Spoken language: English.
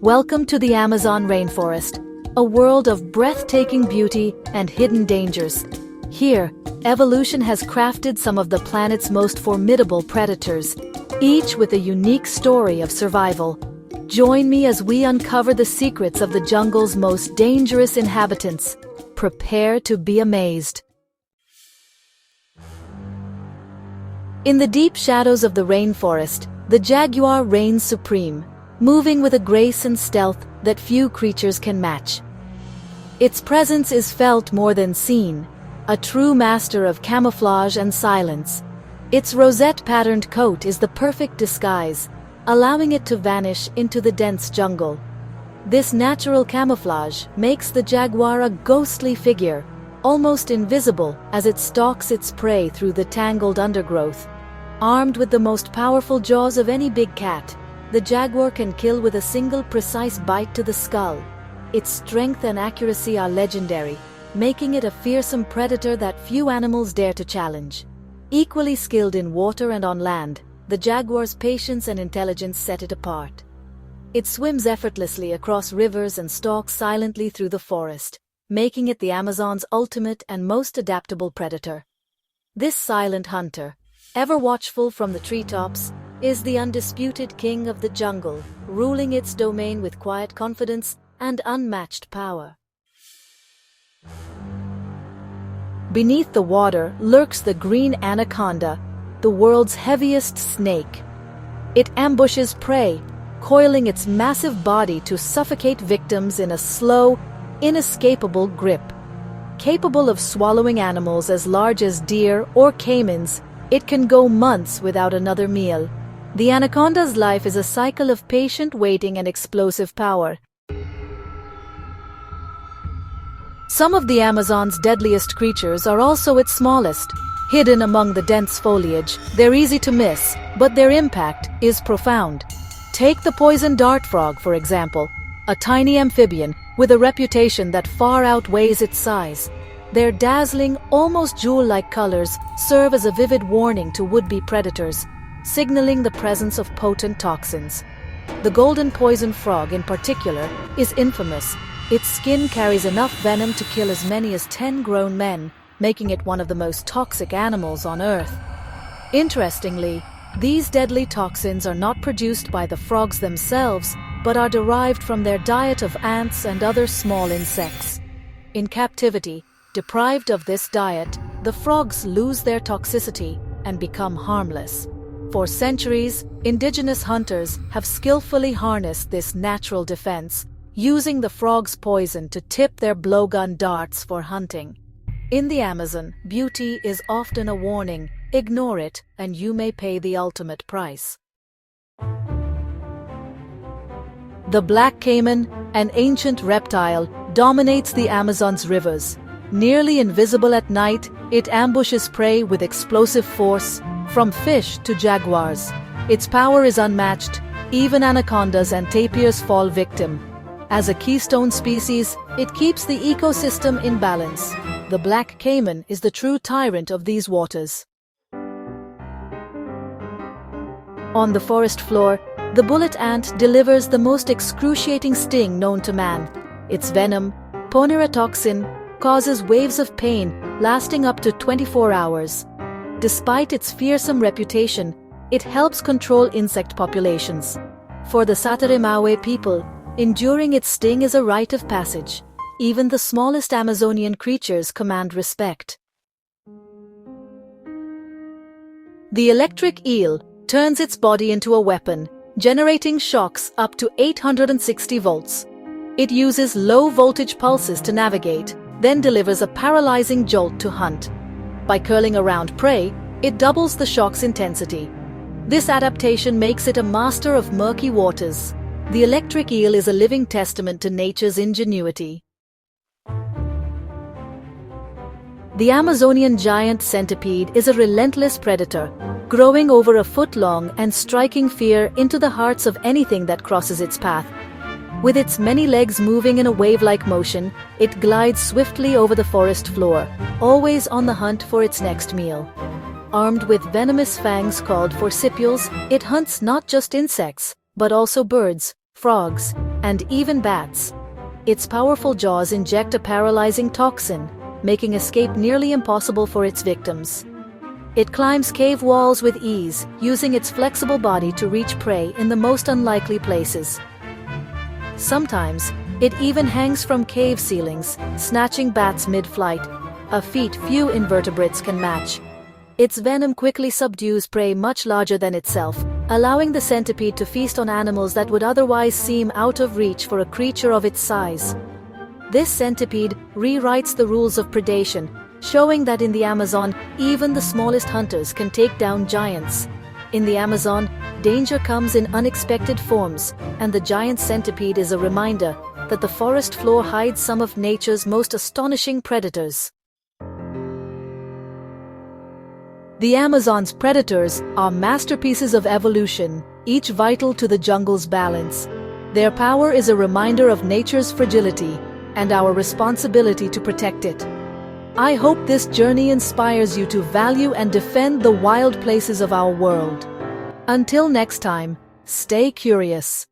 Welcome to the Amazon rainforest, a world of breathtaking beauty and hidden dangers. Here, evolution has crafted some of the planet's most formidable predators, each with a unique story of survival. Join me as we uncover the secrets of the jungle's most dangerous inhabitants. Prepare to be amazed. In the deep shadows of the rainforest, the jaguar reigns supreme, moving with a grace and stealth that few creatures can match. Its presence is felt more than seen, a true master of camouflage and silence. Its rosette-patterned coat is the perfect disguise, allowing it to vanish into the dense jungle. This natural camouflage makes the jaguar a ghostly figure, almost invisible as it stalks its prey through the tangled undergrowth. Armed with the most powerful jaws of any big cat, the jaguar can kill with a single precise bite to the skull. Its strength and accuracy are legendary, making it a fearsome predator that few animals dare to challenge. Equally skilled in water and on land, the jaguar's patience and intelligence set it apart. It swims effortlessly across rivers and stalks silently through the forest, making it the Amazon's ultimate and most adaptable predator. This silent hunter, ever watchful from the treetops, is the undisputed king of the jungle, ruling its domain with quiet confidence and unmatched power. Beneath the water lurks the green anaconda, the world's heaviest snake. It ambushes prey, coiling its massive body to suffocate victims in a slow, inescapable grip. Capable of swallowing animals as large as deer or caimans, it can go months without another meal. The anaconda's life is a cycle of patient waiting and explosive power. Some of the Amazon's deadliest creatures are also its smallest. Hidden among the dense foliage, they're easy to miss, but their impact is profound. Take the poison dart frog, for example, a tiny amphibian with a reputation that far outweighs its size. Their dazzling, almost jewel-like colors serve as a vivid warning to would-be predators, signaling the presence of potent toxins. The golden poison frog, in particular, is infamous. Its skin carries enough venom to kill as many as 10 grown men, making it one of the most toxic animals on Earth. Interestingly, these deadly toxins are not produced by the frogs themselves, but are derived from their diet of ants and other small insects. In captivity, deprived of this diet, the frogs lose their toxicity and become harmless. For centuries, indigenous hunters have skillfully harnessed this natural defense, using the frog's poison to tip their blowgun darts for hunting. In the Amazon, beauty is often a warning. Ignore it, and you may pay the ultimate price. The black caiman, an ancient reptile, dominates the Amazon's rivers. Nearly invisible at night, it ambushes prey with explosive force, from fish to jaguars. Its power is unmatched. Even anacondas and tapirs fall victim. As a keystone species, it keeps the ecosystem in balance. The black caiman is the true tyrant of these waters. On the forest floor, the bullet ant delivers the most excruciating sting known to man. Its venom, ponerotoxin, causes waves of pain lasting up to 24 hours. Despite its fearsome reputation, it helps control insect populations. For the Sataremawe people, enduring its sting is a rite of passage. Even the smallest Amazonian creatures command respect. The electric eel turns its body into a weapon, generating shocks up to 860 volts. It uses low-voltage pulses to navigate, then delivers a paralyzing jolt to hunt. By curling around prey, it doubles the shock's intensity. This adaptation makes it a master of murky waters. The electric eel is a living testament to nature's ingenuity. The Amazonian giant centipede is a relentless predator, growing over a foot long and striking fear into the hearts of anything that crosses its path. With its many legs moving in a wave-like motion, it glides swiftly over the forest floor, always on the hunt for its next meal. Armed with venomous fangs called forcipules, it hunts not just insects, but also birds, frogs, and even bats. Its powerful jaws inject a paralyzing toxin, making escape nearly impossible for its victims. It climbs cave walls with ease, using its flexible body to reach prey in the most unlikely places. Sometimes, it even hangs from cave ceilings, snatching bats mid-flight, a feat few invertebrates can match. Its venom quickly subdues prey much larger than itself, allowing the centipede to feast on animals that would otherwise seem out of reach for a creature of its size. This centipede rewrites the rules of predation, showing that in the Amazon, even the smallest hunters can take down giants. In the Amazon, danger comes in unexpected forms, and the giant centipede is a reminder that the forest floor hides some of nature's most astonishing predators. The Amazon's predators are masterpieces of evolution, each vital to the jungle's balance. Their power is a reminder of nature's fragility and our responsibility to protect it. I hope this journey inspires you to value and defend the wild places of our world. Until next time, stay curious.